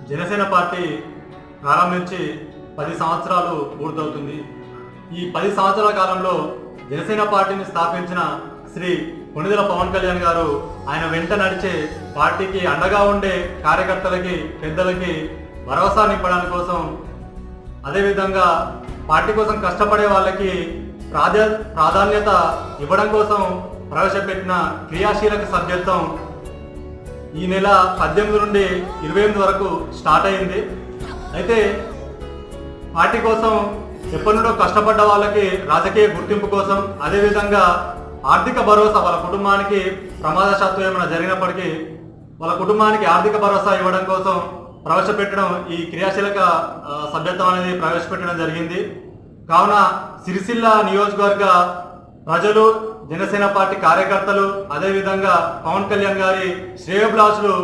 Janasena party ప్రారంభించి 10 సంవత్సరాలు పూర్తవుతుంది. ఈ 10 సంవత్సరాల కాలంలో జనసేన పార్టీని స్థాపించిన శ్రీ కొణిదెల పవన్ కళ్యాణ్ గారు ఆయన వెంట నడిచే పార్టీకి అండగా ఉండే కార్యకర్తలకి, పెద్దలకి భరోసా నింపడానికి కోసం, అదేవిధంగా పార్టీ కోసం కష్టపడే వాళ్ళకి ప్రాధాన్యత ఇవ్వడం కోసం ప్రవేశపెట్టిన క్రియాశీలక సభ్యత్వం ఈ నెల 18 నుండి 28 వరకు స్టార్ట్ అయింది. అయితే పార్టీ కోసం ఎప్పటి నుండో కష్టపడ్డ వాళ్ళకి రాజకీయ గుర్తింపు కోసం, అదేవిధంగా ఆర్థిక భరోసా, వాళ్ళ కుటుంబానికి ప్రమాదశాత్తు ఏమైనా జరిగినప్పటికీ వాళ్ళ కుటుంబానికి ఆర్థిక భరోసా ఇవ్వడం కోసం ప్రవేశపెట్టడం, ఈ క్రియాశీలక సభ్యత్వం అనేది ప్రవేశపెట్టడం జరిగింది. కావున సిరిసిల్ల నియోజకవర్గ ప్రజలు, జనసేన పార్టీ కార్యకర్తలు, అదేవిధంగా పవన్ కళ్యాణ్ గారి శ్రేయోభిలాషులు